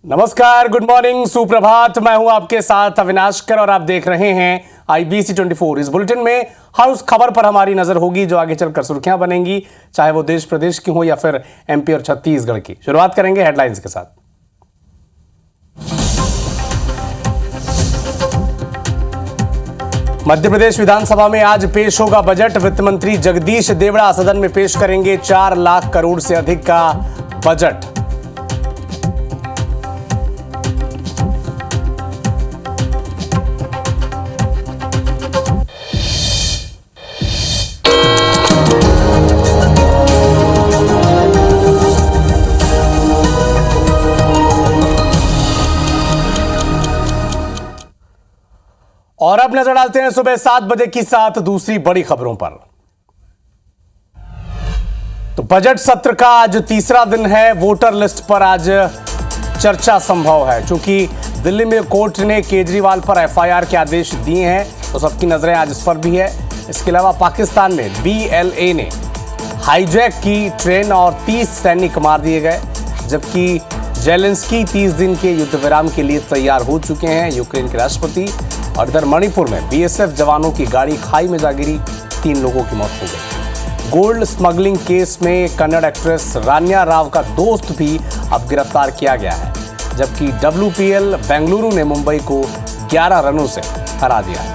नमस्कार, good morning, सुप्रभात। मैं हूं आपके साथ अविनाश कर और आप देख रहे हैं IBC 24। इस बुलेटिन में हर उस खबर पर हमारी नजर होगी जो आगे चलकर सुर्खियां बनेंगी, चाहे वो देश प्रदेश की हो या फिर MP और छत्तीसगढ़ की। शुरुआत करेंगे हेडलाइंस के साथ। मध्य प्रदेश विधानसभा में आज पेश होगा बजट। वित्त मंत्री जगदीश देवड़ा सदन में पेश करेंगे 4 लाख करोड़ से अधिक का बजट। और अब नजर डालते हैं सुबह 7 बजे की 7 दूसरी बड़ी खबरों पर। तो बजट सत्र का आज तीसरा दिन है। वोटर लिस्ट पर आज चर्चा संभव है, क्योंकि दिल्ली में कोर्ट ने केजरीवाल पर FIR के आदेश दिए हैं, तो सबकी नजरें आज इस पर भी है। इसके अलावा पाकिस्तान में BLA ने हाईजैक की ट्रेन और 30 सैनिक मार दिए गए, जबकि जेलेंस्की 30 दिन के युद्ध विराम के लिए तैयार हो चुके हैं, यूक्रेन के राष्ट्रपति। और इधर मणिपुर में BSF जवानों की गाड़ी खाई में जा गिरी, 3 लोगों की मौत हो गई। गोल्ड स्मगलिंग केस में कन्नड़ एक्ट्रेस रान्या राव का दोस्त भी अब गिरफ्तार किया गया है, जबकि WPL बेंगलुरु ने मुंबई को 11 रनों से हरा दिया।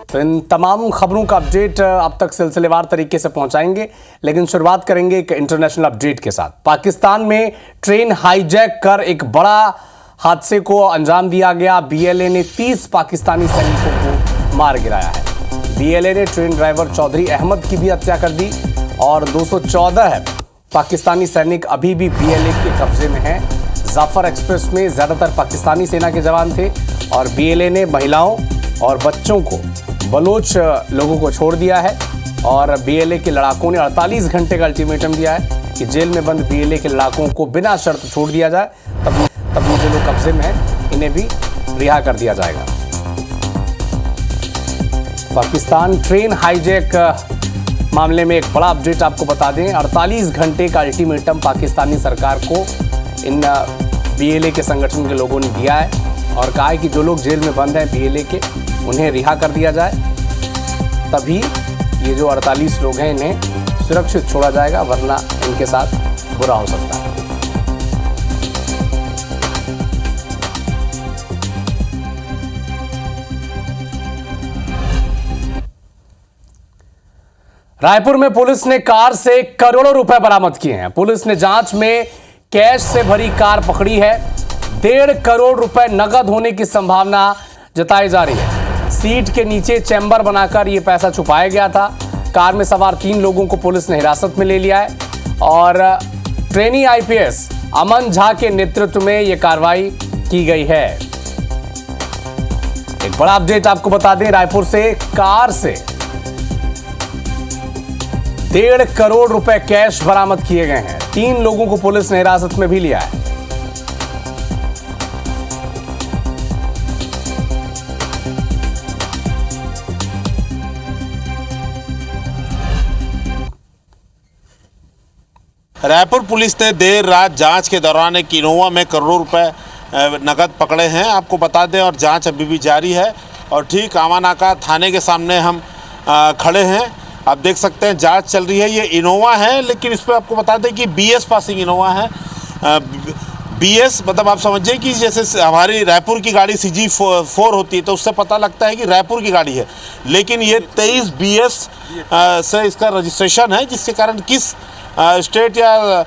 तो इन तमाम खबरों का अपडेट अब तक सिलसिलेवार तरीके से पहुंचाएंगे, लेकिन शुरुआत करेंगे एक इंटरनेशनल अपडेट के साथ। पाकिस्तान में ट्रेन हाईजैक कर एक बड़ा हादसे को अंजाम दिया गया। BLA ने 30 पाकिस्तानी सैनिकों को मार गिराया है। BLA ने ट्रेन ड्राइवर चौधरी अहमद की भी हत्या कर दी और 214 पाकिस्तानी सैनिक अभी भी BLA के कब्जे में हैं। जाफर एक्सप्रेस में ज्यादातर पाकिस्तानी सेना के जवान थे और BLA ने महिलाओं और बच्चों को, बलोच लोगों को छोड़ दिया है। और BLA के लड़ाकों ने 48 घंटे का अल्टीमेटम दिया है कि जेल में बंद BLA के लड़ाकों को बिना शर्त छोड़ दिया जाए, तब ये जो लोग कब्जे में हैं इन्हें भी रिहा कर दिया जाएगा। पाकिस्तान ट्रेन हाईजैक मामले में एक बड़ा अपडेट आपको बता दें। 48 घंटे का अल्टीमेटम पाकिस्तानी सरकार को इन BLA के संगठन के लोगों ने दिया है और कहा है कि जो लोग जेल में बंद हैं BLA के, उन्हें रिहा कर दिया जाए, तभी ये जो 48 लोग हैं इन्हें सुरक्षित छोड़ा जाएगा, वरना इनके साथ बुरा हो सकता है। रायपुर में पुलिस ने कार से करोड़ों रुपए बरामद किए हैं। पुलिस ने जांच में कैश से भरी कार पकड़ी है। 1.5 करोड़ रुपए नकद होने की संभावना जताई जा रही है। सीट के नीचे चैम्बर बनाकर यह पैसा छुपाया गया था। कार में सवार 3 लोगों को पुलिस ने हिरासत में ले लिया है और ट्रेनी IPS अमन झा के नेतृत्व में यह कार्रवाई की गई है। एक बड़ा अपडेट आपको बता दें, रायपुर से कार से 1.5 करोड़ रुपए कैश बरामद किए गए हैं। 3 लोगों को पुलिस ने हिरासत में भी लिया है। रायपुर पुलिस ने देर रात जांच के दौरान एक इनोवा में करोड़ों रुपए नकद पकड़े हैं, आपको बता दें, और जांच अभी भी जारी है। और ठीक आमानाका थाने के सामने हम खड़े हैं, आप देख सकते हैं जांच चल रही है। ये इनोवा है, लेकिन इस पर आपको बता दें कि BS पासिंग इनोवा है। BS मतलब आप समझिए कि जैसे हमारी रायपुर की गाड़ी CG4 होती है, तो उससे पता लगता है कि रायपुर की गाड़ी है, लेकिन ये 23 BS से इसका रजिस्ट्रेशन है, जिसके कारण किस स्टेट या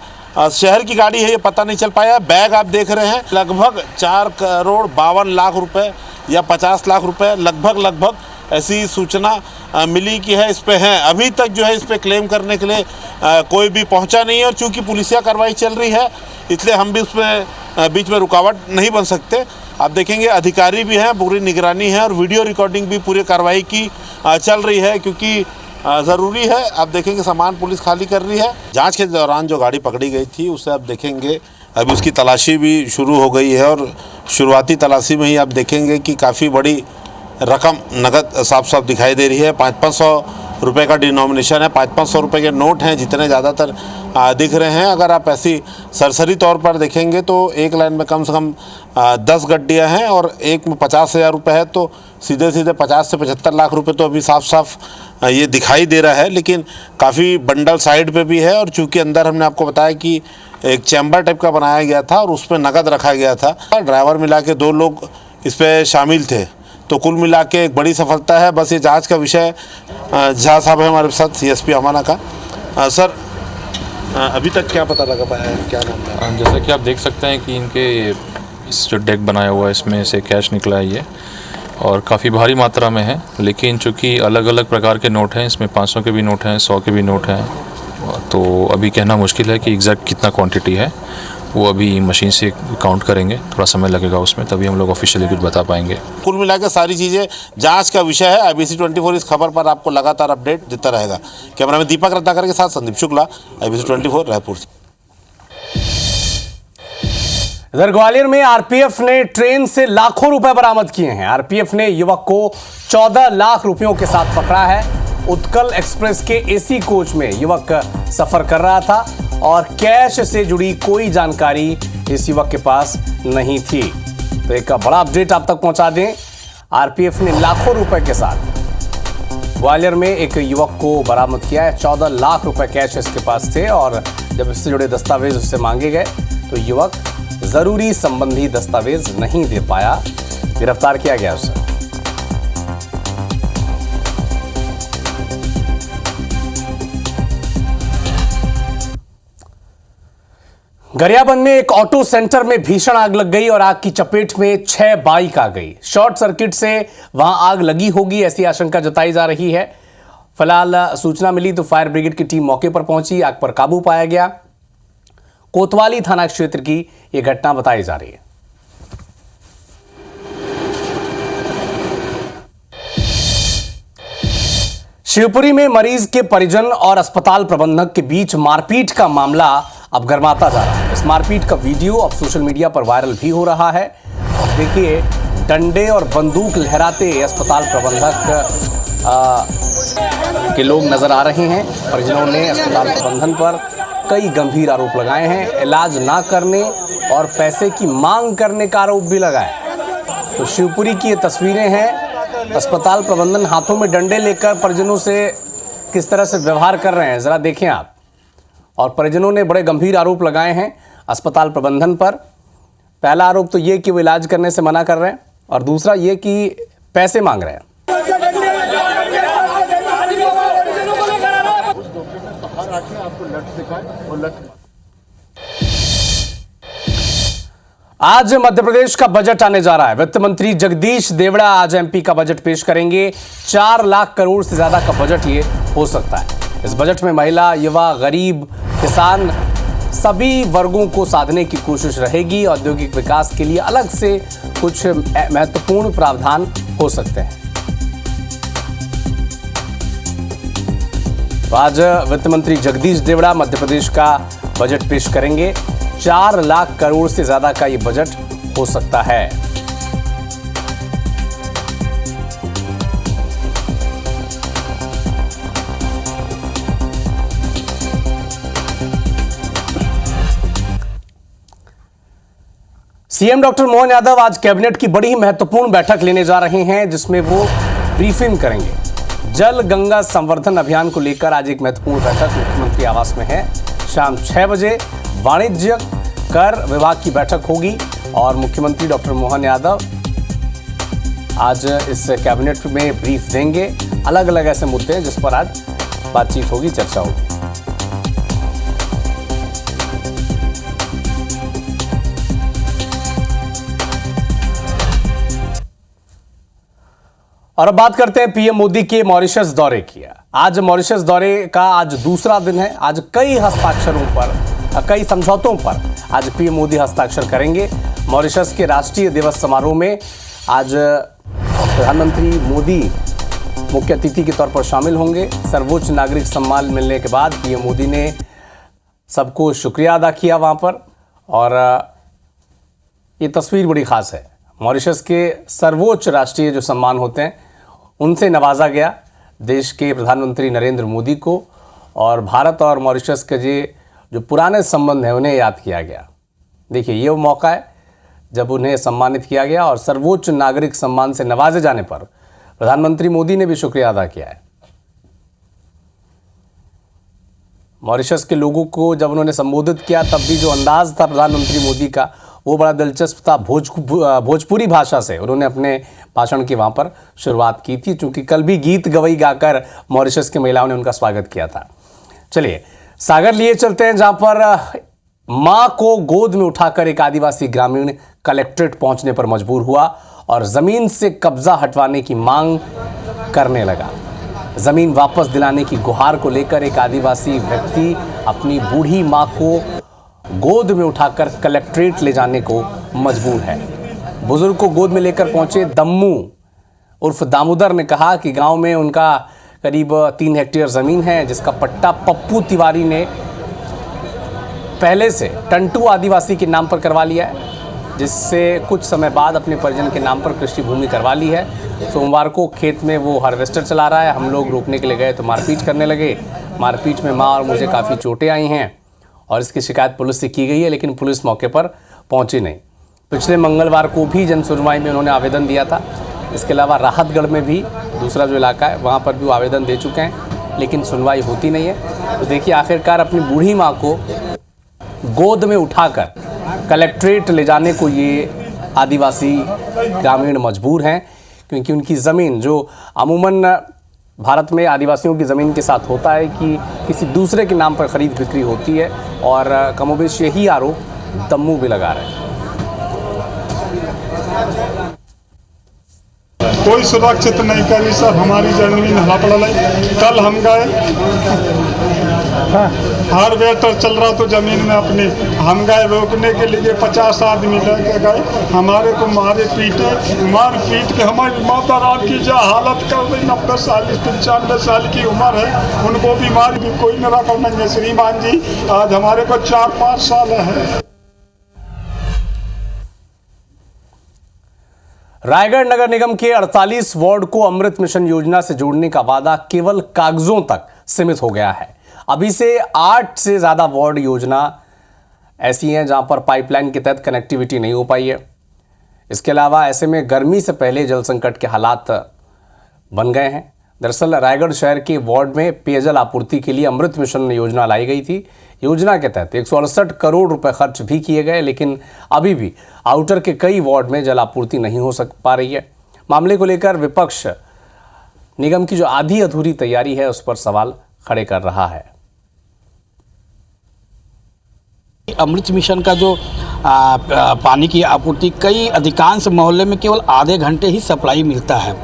शहर की गाड़ी है ये पता नहीं चल पाया। बैग आप देख रहे हैं, लगभग 4 करोड़ 52 लाख रुपए या 50 लाख रुपए लगभग ऐसी सूचना मिली कि है इस पे हैं। अभी तक जो है इस पे क्लेम करने के लिए कोई भी पहुंचा नहीं है, और चूंकि पुलिसिया कार्रवाई चल रही है इसलिए हम भी उसमें बीच में रुकावट नहीं बन सकते। आप देखेंगे अधिकारी भी हैं, पूरी निगरानी है और वीडियो रिकॉर्डिंग भी पूरी कार्रवाई की चल रही है, क्योंकि ज़रूरी है। आप देखेंगे सामान पुलिस खाली कर रही है। जांच के दौरान जो गाड़ी पकड़ी गई थी उसे आप देखेंगे अभी उसकी तलाशी भी शुरू हो गई है, और शुरुआती तलाशी में ही आप देखेंगे कि काफ़ी बड़ी रकम नकद साफ साफ दिखाई दे रही है। 500 रुपए का डिनोमिनेशन है। 500-500 रुपए के नोट हैं जितने ज़्यादातर दिख रहे हैं। अगर आप ऐसी सरसरी तौर पर देखेंगे तो एक लाइन में कम से कम 10 गड्डियाँ हैं और एक में 50,000 रुपये है, तो सीधे सीधे 50 से 75 लाख रुपए तो अभी साफ साफ ये दिखाई दे रहा है। लेकिन काफ़ी बंडल साइड पे भी है, और चूंकि अंदर हमने आपको बताया कि एक चैम्बर टाइप का बनाया गया था और उस पर नकद रखा गया था। ड्राइवर मिला के 2 लोग इस पर शामिल थे, तो कुल मिला के एक बड़ी सफलता है। बस ये जांच का विषय झा साहब है हमारे साथ, CSP अमाना का। सर, अभी तक क्या पता लगा पाया है, क्या नाम है? जैसा कि आप देख सकते हैं कि इनके इस जो डेक बनाया हुआ है इसमें से कैश निकला है ये, और काफ़ी भारी मात्रा में है। लेकिन चूँकि अलग अलग प्रकार के नोट हैं, इसमें 500 के भी नोट हैं, 100 के भी नोट हैं, तो अभी कहना मुश्किल है कि एग्जैक्ट कितना क्वांटिटी है। वो अभी मशीन से काउंट करेंगे, थोड़ा समय लगेगा उसमें, तभी हम लोग ऑफिशियली कुछ बता पाएंगे। कुल मिला के सारी चीज़ें जांच का विषय है। IBC 24 इस खबर पर आपको लगातार अपडेट देता रहेगा। कैमरा में दीपक रत्नाकर के साथ संदीप शुक्ला, IBC 24 रायपुर से। इधर ग्वालियर में आरपीएफ ने ट्रेन से लाखों रुपए बरामद किए हैं। आरपीएफ ने युवक को 14 लाख रुपयों के साथ पकड़ा है। उत्कल एक्सप्रेस के AC कोच में युवक सफर कर रहा था और कैश से जुड़ी कोई जानकारी इस युवक के पास नहीं थी। तो एक बड़ा अपडेट आप तक पहुंचा दें, आरपीएफ ने लाखों रुपए के साथ ग्वालियर में एक युवक को बरामद किया है। 14 लाख रुपए कैश इसके पास थे, और जब इससे जुड़े दस्तावेज उससे मांगे गए तो युवक जरूरी संबंधी दस्तावेज नहीं दे पाया, गिरफ्तार किया गया उसे। गरियाबंद में एक ऑटो सेंटर में भीषण आग लग गई और आग की चपेट में 6 बाइक आ गई। शॉर्ट सर्किट से वहां आग लगी होगी, ऐसी आशंका जताई जा रही है। फिलहाल सूचना मिली तो फायर ब्रिगेड की टीम मौके पर पहुंची, आग पर काबू पाया गया। कोतवाली थाना क्षेत्र की यह घटना बताई जा रही है। शिवपुरी में मरीज के परिजन और अस्पताल प्रबंधक के बीच मारपीट का मामला अब गर्माता जा रहा है। इस मारपीट का वीडियो अब सोशल मीडिया पर वायरल भी हो रहा है। देखिए, डंडे और बंदूक लहराते अस्पताल प्रबंधक के लोग नजर आ रहे हैं। परिजनों ने अस्पताल प्रबंधन पर कई गंभीर आरोप लगाए हैं। इलाज ना करने और पैसे की मांग करने का आरोप भी लगाया। तो शिवपुरी की ये तस्वीरें हैं। अस्पताल प्रबंधन हाथों में डंडे लेकर परिजनों से किस तरह से व्यवहार कर रहे हैं, जरा देखें आप। और परिजनों ने बड़े गंभीर आरोप लगाए हैं अस्पताल प्रबंधन पर। पहला आरोप तो ये कि वो इलाज करने से मना कर रहे हैं, और दूसरा ये कि पैसे मांग रहे हैं। आज मध्य प्रदेश का बजट आने जा रहा है। वित्त मंत्री जगदीश देवड़ा आज MP का बजट पेश करेंगे। 4 लाख करोड़ से ज्यादा का बजट ये हो सकता है। इस बजट में महिला, युवा, गरीब, किसान सभी वर्गों को साधने की कोशिश रहेगी। औद्योगिक विकास के लिए अलग से कुछ महत्वपूर्ण प्रावधान हो सकते हैं। तो आज वित्त मंत्री जगदीश देवड़ा मध्य प्रदेश का बजट पेश करेंगे। 4 लाख करोड़ से ज्यादा का ये बजट हो सकता है। सीएम डॉक्टर मोहन यादव आज कैबिनेट की बड़ी महत्वपूर्ण बैठक लेने जा रहे हैं, जिसमें वो ब्रीफिंग करेंगे। जल गंगा संवर्धन अभियान को लेकर आज एक महत्वपूर्ण बैठक मुख्यमंत्री आवास में है। शाम 6 बजे वाणिज्य कर विभाग की बैठक होगी और मुख्यमंत्री डॉक्टर मोहन यादव आज इस कैबिनेट में ब्रीफ देंगे। अलग अलग ऐसे मुद्दे हैं जिस पर आज बातचीत होगी, चर्चा होगी। और अब बात करते हैं पीएम मोदी के मॉरिशस दौरे की। आज मॉरिशस दौरे का आज दूसरा दिन है। आज कई हस्ताक्षरों पर, कई समझौतों पर आज पीएम मोदी हस्ताक्षर करेंगे। मॉरिशस के राष्ट्रीय दिवस समारोह में आज प्रधानमंत्री मोदी मुख्य अतिथि के तौर पर शामिल होंगे। सर्वोच्च नागरिक सम्मान मिलने के बाद पीएम मोदी ने सबको शुक्रिया अदा किया वहाँ पर, और ये तस्वीर बड़ी खास है। मॉरिशस के सर्वोच्च राष्ट्रीय जो सम्मान होते हैं उनसे नवाजा गया। देश के प्रधानमंत्री नरेंद्र मोदी को और भारत और मॉरिशस के जो पुराने संबंध हैं उन्हें याद किया गया। देखिए, ये वो मौका है जब उन्हें सम्मानित किया गया और सर्वोच्च नागरिक सम्मान से नवाजे जाने पर प्रधानमंत्री मोदी ने भी शुक्रिया अदा किया है। मॉरिशस के लोगों को जब उन्होंने संबोधित किया तब भी जो अंदाज था प्रधानमंत्री मोदी का वो बड़ा दिलचस्प था। भोजपुरी भाषा से उन्होंने अपने भाषण की वहाँ पर शुरुआत की थी, चूँकि कल भी गीत गवई गाकर मॉरिशस की महिलाओं ने उनका स्वागत किया था। चलिए सागर लिए चलते हैं, जहाँ पर मां को गोद में उठाकर एक आदिवासी ग्रामीण कलेक्ट्रेट पहुंचने पर मजबूर हुआ और जमीन से कब्जा हटवाने की मांग करने लगा। जमीन वापस दिलाने की गुहार को लेकर एक आदिवासी व्यक्ति अपनी बूढ़ी मां को गोद में उठाकर कलेक्ट्रेट ले जाने को मजबूर है। बुजुर्ग को गोद में लेकर पहुंचे दम्मू उर्फ दामोदर ने कहा कि गांव में उनका करीब 3 हेक्टेयर जमीन है, जिसका पट्टा पप्पू तिवारी ने पहले से टंटू आदिवासी के नाम पर करवा लिया है, जिससे कुछ समय बाद अपने परिजन के नाम पर कृषि भूमि करवा ली है। सोमवार को खेत में वो हार्वेस्टर चला रहा है। हम लोग रोकने के लिए गए तो मारपीट करने लगे। मारपीट में मां और मुझे काफ़ी चोटें आई हैं और इसकी शिकायत पुलिस से की गई है, लेकिन पुलिस मौके पर पहुंची नहीं। पिछले मंगलवार को भी जन सुनवाई में उन्होंने आवेदन दिया था। इसके अलावा राहतगढ़ में भी दूसरा जो इलाका है वहाँ पर भी वो आवेदन दे चुके हैं, लेकिन सुनवाई होती नहीं है। तो देखिए, आखिरकार अपनी बूढ़ी माँ को गोद में उठाकर कलेक्ट्रेट ले जाने को ये आदिवासी ग्रामीण मजबूर हैं, क्योंकि उनकी ज़मीन जो अमूमन भारत में आदिवासियों की ज़मीन के साथ होता है कि किसी दूसरे के नाम पर खरीद बिक्री होती है, और कमोबेश यही आरोप दम्मू भी लगा रहे हैं। कोई सुरक्षित नहीं करी, सब हमारी जमीन हड़पड़ ली। कल हम गए, हार्वेस्टर चल रहा तो जमीन में अपनी हम गए रोकने के लिए। 50 आदमी लेके गए, हमारे को मारे पीटे, मार पीट के हमारी माता रात की जो हालत कर रही। 90 साल 95 साल की उम्र है, उनको भी मार भी कोई न रखा नहीं। श्रीमान जी आज हमारे को 4-5 साल है। रायगढ़ नगर निगम के 48 वार्ड को अमृत मिशन योजना से जोड़ने का वादा केवल कागजों तक सीमित हो गया है। अभी से 8 से ज़्यादा वार्ड योजना ऐसी हैं जहां पर पाइपलाइन के तहत कनेक्टिविटी नहीं हो पाई है। इसके अलावा ऐसे में गर्मी से पहले जल संकट के हालात बन गए हैं। दरअसल रायगढ़ शहर के वार्ड में पेयजल आपूर्ति के लिए अमृत मिशन योजना लाई गई थी। योजना के तहत 168 करोड़ रुपए खर्च भी किए गए, लेकिन अभी भी आउटर के कई वार्ड में जल आपूर्ति नहीं हो पा रही है। मामले को लेकर विपक्ष निगम की जो आधी अधूरी तैयारी है उस पर सवाल खड़े कर रहा है। अमृत मिशन का जो पानी की आपूर्ति कई अधिकांश मोहल्ले में केवल आधे घंटे ही सप्लाई मिलता है,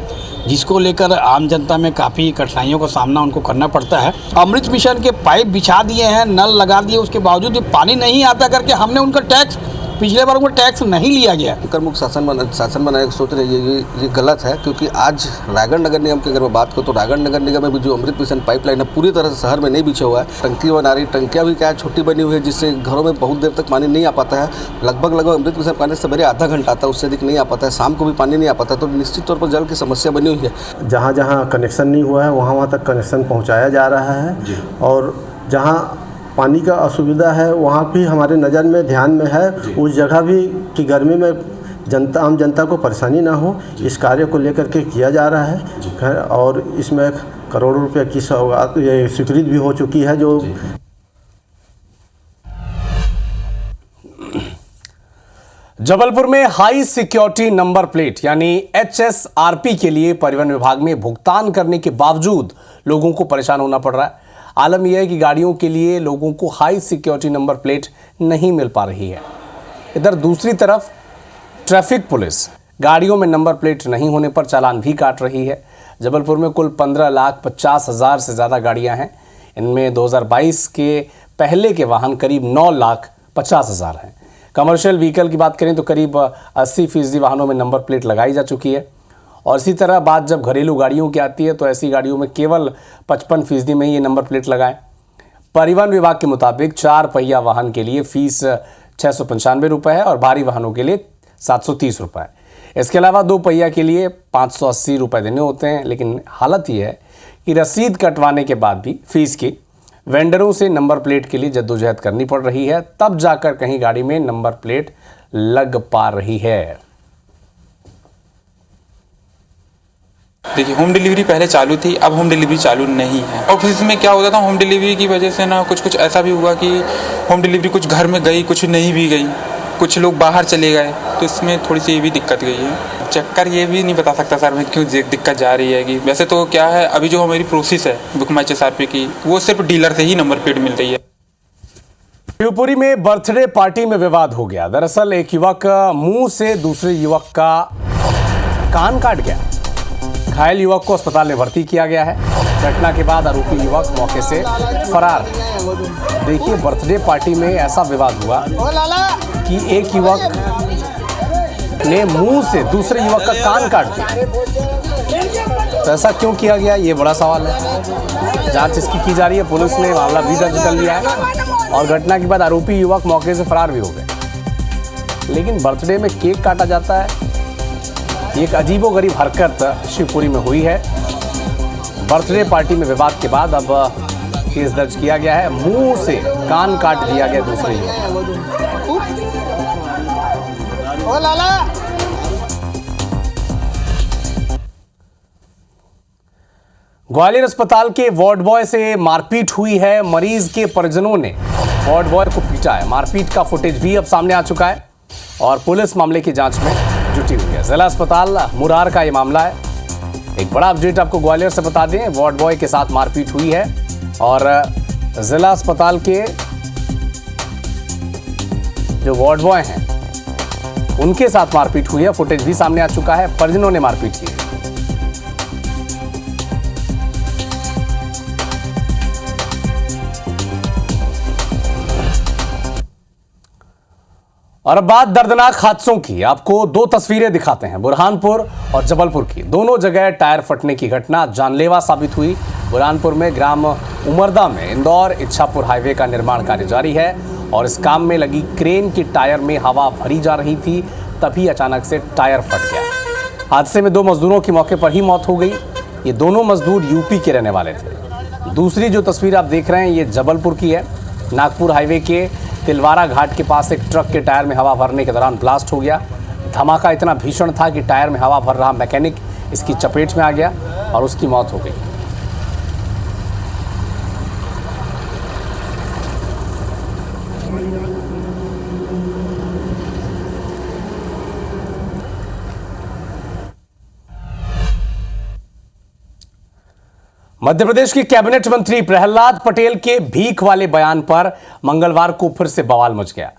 जिसको लेकर आम जनता में काफ़ी कठिनाइयों का सामना उनको करना पड़ता है। अमृत मिशन के पाइप बिछा दिए हैं, नल लगा दिए, उसके बावजूद भी पानी नहीं आता करके हमने उनका टैक्स, पिछले बार वो टैक्स नहीं लिया गया। प्रमुख शासन बनाने की सोच रही है, ये गलत है। क्योंकि आज रायगढ़ नगर निगम की अगर मैं बात करूँ तो रायगढ़ नगर निगम में भी जो अमृत मिशन पाइपलाइन है पूरी तरह से शहर में नहीं बिछा हुआ है। टंकी बना रही, टंकियाँ भी क्या है छोटी बनी हुई है, जिससे घरों में बहुत देर तक पानी नहीं आ पाता है। लगभग अमृत मिशन पानी सवेरे आधा घंटा आता है, उससे अधिक नहीं आ पाता है। शाम को भी पानी नहीं आ पाता है, तो निश्चित तौर पर जल की समस्या बनी हुई है। जहाँ जहाँ कनेक्शन नहीं हुआ है वहाँ तक कनेक्शन पहुँचाया जा रहा है, और जहाँ पानी का असुविधा है वहाँ भी हमारे नज़र में ध्यान में है। उस जगह भी कि गर्मी में आम जनता को परेशानी ना हो, इस कार्य को लेकर के किया जा रहा है। और इसमें करोड़ों रुपए की सौगात स्वीकृत भी हो चुकी है। जो जबलपुर में हाई सिक्योरिटी नंबर प्लेट यानी HSRP के लिए परिवहन विभाग में भुगतान करने के बावजूद लोगों को परेशान होना पड़ रहा है। आलम यह है कि गाड़ियों के लिए लोगों को हाई सिक्योरिटी नंबर प्लेट नहीं मिल पा रही है। इधर दूसरी तरफ ट्रैफिक पुलिस गाड़ियों में नंबर प्लेट नहीं होने पर चालान भी काट रही है। जबलपुर में कुल 15,50,000 से ज़्यादा गाड़ियां हैं। इनमें 2022 के पहले के वाहन करीब 9,50,000 हैं। कमर्शियल व्हीकल की बात करें तो करीब 80% वाहनों में नंबर प्लेट लगाई जा चुकी है। और इसी तरह बात जब घरेलू गाड़ियों की आती है तो ऐसी गाड़ियों में केवल 55% में ही ये नंबर प्लेट लगाएं। परिवहन विभाग के मुताबिक 4 पहिया वाहन के लिए फीस 695 रुपये है और भारी वाहनों के लिए 730 रुपये है। इसके अलावा 2 पहिया के लिए 580 रुपये देने होते हैं। लेकिन हालत ये है कि रसीद कटवाने के बाद भी फीस की वेंडरों से नंबर प्लेट के लिए जद्दोजहद करनी पड़ रही है, तब जाकर कहीं गाड़ी में नंबर प्लेट लग पा रही है। देखिए, होम डिलीवरी पहले चालू थी, अब होम डिलीवरी चालू नहीं है। ऑफिस में क्या होता था, होम डिलीवरी की वजह से ना कुछ ऐसा भी हुआ कि होम डिलीवरी कुछ घर में गई, कुछ नहीं भी गई, कुछ लोग बाहर चले गए, तो इसमें थोड़ी सी ये भी दिक्कत गई है। चक्कर ये भी नहीं बता सकता सर मैं क्यों दिक्कत जा रही है कि वैसे तो क्या है, अभी जो हमारी प्रोसेस है बुक माई एसआरपी की, वो सिर्फ डीलर से ही नंबर प्लेट मिल रही है। शिवपुरी में बर्थडे पार्टी में विवाद हो गया। दरअसल एक युवक मुंह से दूसरे युवक का कान काट गया। घायल युवक को अस्पताल में भर्ती किया गया है। घटना के बाद आरोपी युवक मौके से फरार। देखिए, बर्थडे पार्टी में ऐसा विवाद हुआ कि एक युवक ने मुंह से दूसरे युवक का कान काट दिया। तो ऐसा क्यों किया गया, ये बड़ा सवाल है। जांच इसकी की जा रही है। पुलिस ने मामला भी दर्ज कर लिया है और घटना के बाद आरोपी युवक मौके से फरार भी हो गए। लेकिन बर्थडे में केक काटा जाता है, एक अजीबोगरीब हरकत शिवपुरी में हुई है। बर्थडे पार्टी में विवाद के बाद अब केस दर्ज किया गया है। मुंह से कान काट दिया गया दूसरे युवक। ग्वालियर अस्पताल के वार्ड बॉय से मारपीट हुई है। मरीज के परिजनों ने वार्ड बॉय को पीटा है। मारपीट का फुटेज भी अब सामने आ चुका है और पुलिस मामले की जांच में जुटी हुई है। जिला अस्पताल मुरार का यह मामला है। एक बड़ा अपडेट आपको ग्वालियर से बता दें, वार्ड बॉय के साथ मारपीट हुई है और जिला अस्पताल के जो वार्ड बॉय हैं उनके साथ मारपीट हुई है। फुटेज भी सामने आ चुका है। परिजनों ने मारपीट की है। और अब बात दर्दनाक हादसों की। आपको दो तस्वीरें दिखाते हैं, बुरहानपुर और जबलपुर की। दोनों जगह टायर फटने की घटना जानलेवा साबित हुई। बुरहानपुर में ग्राम उमरदा में इंदौर इच्छापुर हाईवे का निर्माण कार्य जारी है और इस काम में लगी क्रेन की टायर में हवा भरी जा रही थी, तभी अचानक से टायर फट गया। हादसे में दो मजदूरों की मौके पर ही मौत हो गई। ये दोनों मजदूर यूपी के रहने वाले थे। दूसरी जो तस्वीर आप देख रहे हैं ये जबलपुर की है। नागपुर हाईवे के तिलवारा घाट के पास एक ट्रक के टायर में हवा भरने के दौरान ब्लास्ट हो गया। धमाका इतना भीषण था कि टायर में हवा भर रहा मैकेनिक इसकी चपेट में आ गया और उसकी मौत हो गई। मध्य प्रदेश के कैबिनेट मंत्री प्रहलाद पटेल के भीख वाले बयान पर मंगलवार को फिर से बवाल मच गया।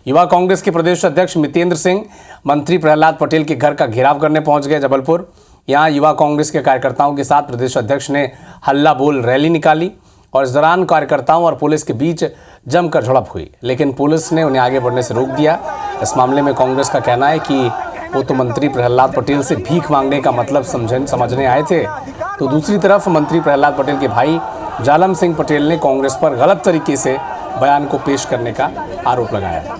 युवा कांग्रेस के प्रदेश अध्यक्ष मितेंद्र सिंह मंत्री प्रहलाद पटेल के घर का घेराव करने पहुंच गए जबलपुर। यहां युवा कांग्रेस के कार्यकर्ताओं के साथ प्रदेश अध्यक्ष ने हल्ला बोल रैली निकाली और इस दौरान कार्यकर्ताओं और पुलिस के बीच जमकर झड़प हुई, लेकिन पुलिस ने उन्हें आगे बढ़ने से रोक दिया। इस मामले में कांग्रेस का कहना है कि वो तो मंत्री प्रहलाद पटेल से भीख मांगने का मतलब समझने आए थे, तो दूसरी तरफ मंत्री प्रहलाद पटेल के भाई जालम सिंह पटेल ने कांग्रेस पर गलत तरीके से बयान को पेश करने का आरोप लगाया।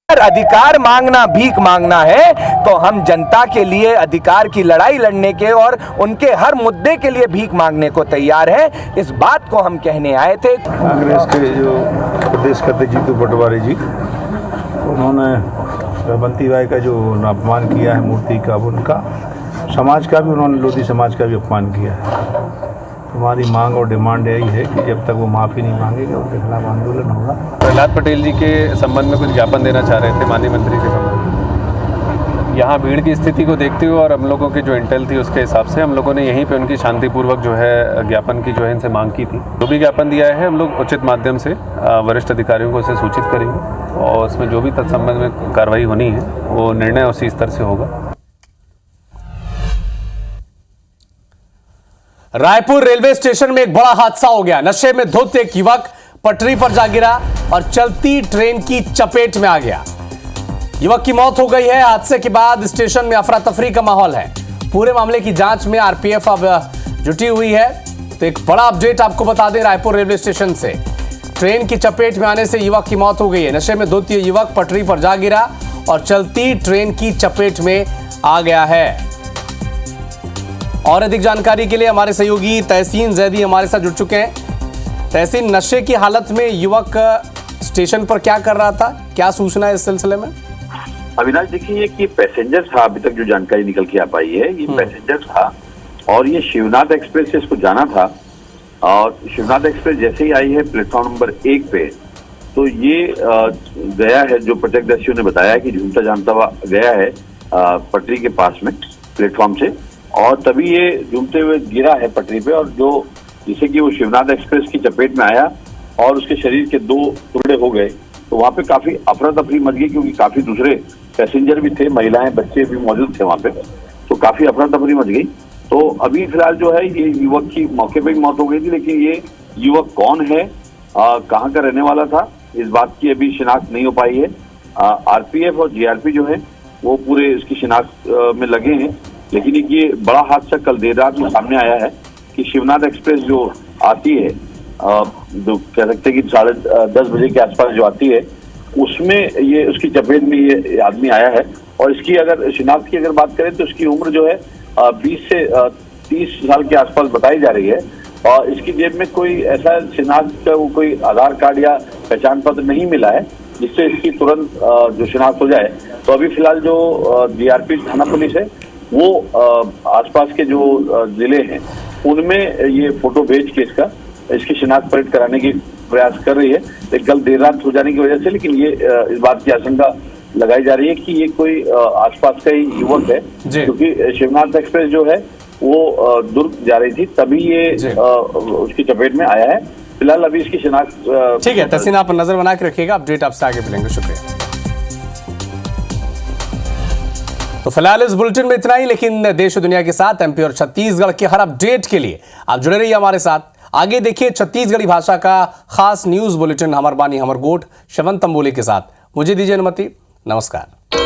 अधिकार मांगना भीख मांगना है तो हम जनता के लिए अधिकार की लड़ाई लड़ने के और उनके हर मुद्दे के लिए भीख मांगने को तैयार है। इस बात को हम कहने आए थे। कांग्रेस के जो प्रदेश अध्यक्ष जीतू पटवारी जी, उन्होंने बंटी भाई का जो अपमान किया है मूर्ति का, उनका समाज का भी उन्होंने लोधी समाज का भी अपमान किया है। हमारी मांग और डिमांड यही है कि जब तक वो माफ़ी नहीं मांगेंगे उनके खिलाफ आंदोलन होगा। प्रहलाद पटेल जी के संबंध में कुछ ज्ञापन देना चाह रहे थे माननीय मंत्री के संबंध। यहाँ भीड़ की स्थिति को देखते हुए और हम लोगों की जो इंटेल थी उसके हिसाब से हम लोगों ने यहीं पे उनकी शांतिपूर्वक जो है ज्ञापन की जो है इनसे मांग की थी। जो भी ज्ञापन दिया है हम लोग उचित माध्यम से वरिष्ठ अधिकारियों को उसे सूचित करेंगे और उसमें जो भी तत्संबंध में कार्रवाई होनी है वो निर्णय उसी स्तर से होगा। रायपुर रेलवे स्टेशन में एक बड़ा हादसा हो गया। नशे में धुत एक युवक पटरी पर जा गिरा और चलती ट्रेन की चपेट में आ गया। युवक की मौत हो गई है। हादसे के बाद स्टेशन में अफरा तफरी का माहौल है। पूरे मामले की जांच में आरपीएफ अब जुटी हुई है। तो एक बड़ा अपडेट आपको बता दें रायपुर रेलवे स्टेशन से। ट्रेन की चपेट में आने से युवक की मौत हो गई है। नशे में धुत युवक पटरी पर जा गिरा और चलती ट्रेन की चपेट में आ गया है। और अधिक जानकारी के लिए हमारे सहयोगी तहसीन जैदी हमारे साथ जुड़ चुके हैं। तहसीन, नशे की हालत में युवक स्टेशन पर क्या कर रहा था, क्या सूचना है इस सिलसिले में? अविनाश, देखिए ये कि पैसेंजर था, अभी तक जो जानकारी निकल के आ पाई है, ये पैसेंजर था और ये शिवनाथ एक्सप्रेस से इसको जाना था। और शिवनाथ एक्सप्रेस जैसे ही आई है प्लेटफॉर्म नंबर 1 पे, तो ये गया है, जो प्रत्यक्षदर्शियों ने बताया कि झूमता जानता हुआ गया है पटरी के पास में प्लेटफॉर्म से, और तभी ये झूमते हुए गिरा है पटरी पे, और जो जिसे कि वो शिवनाथ एक्सप्रेस की चपेट में आया और उसके शरीर के 2 टुकड़े हो गए। तो वहाँ पे काफी अफरा तफरी मच गई, क्योंकि काफी दूसरे पैसेंजर भी थे, महिलाएं बच्चे भी मौजूद थे वहाँ पे, तो काफी अफरा तफरी मच गई। तो अभी फिलहाल जो है ये युवक की मौके पे ही मौत हो गई थी, लेकिन ये युवक कौन है, कहाँ का रहने वाला था, इस बात की अभी शिनाख्त नहीं हो पाई है। आरपीएफ और जीआरपी जो है वो पूरे इसकी शिनाख्त में लगे हैं। लेकिन ये बड़ा हादसा कल देर रात में सामने आया है कि शिवनाथ एक्सप्रेस जो आती है, जो कह सकते हैं कि 10:30 बजे के आसपास जो आती है, उसमें ये उसकी चपेट में ये आदमी आया है। और इसकी अगर शिनाख्त की अगर बात करें तो इसकी उम्र जो है 20 से 30 साल के आसपास बताई जा रही है। और इसकी जेब में कोई ऐसा शिनाख्त का वो कोई आधार कार्ड या पहचान पत्र नहीं मिला है जिससे इसकी तुरंत जो शिनाख्त हो जाए। तो अभी फिलहाल जो जीआरपी थाना पुलिस है वो आसपास के जो जिले हैं उनमें ये फोटो भेज के इसकी शिनाख्त परेड कराने की प्रयास कर रही है। लेकिन कल देर रात हो जाने की वजह से लेकिन ये इस बात की आशंका लगाई जा रही है कि ये कोई आसपास का ही युवक है, क्योंकि शिवनाथ एक्सप्रेस जो है वो दुर्ग जा रही थी, तभी ये उसकी चपेट में आया है। फिलहाल अभी इसकी शिनाख्त ठीक है। तहसीन, आप नजर बना के रखिएगा, अपडेट आपसे आगे मिलेंगे। शुक्रिया। तो फिलहाल इस बुलेटिन में इतना ही, लेकिन देश और दुनिया के साथ एमपी और छत्तीसगढ़ के हर अपडेट के लिए आप जुड़े रहिए हमारे साथ। आगे देखिए छत्तीसगढ़ी भाषा का खास न्यूज बुलेटिन हमर बानी हमर गोठ श्रवण तंबोली के साथ। मुझे दीजिए अनुमति। नमस्कार।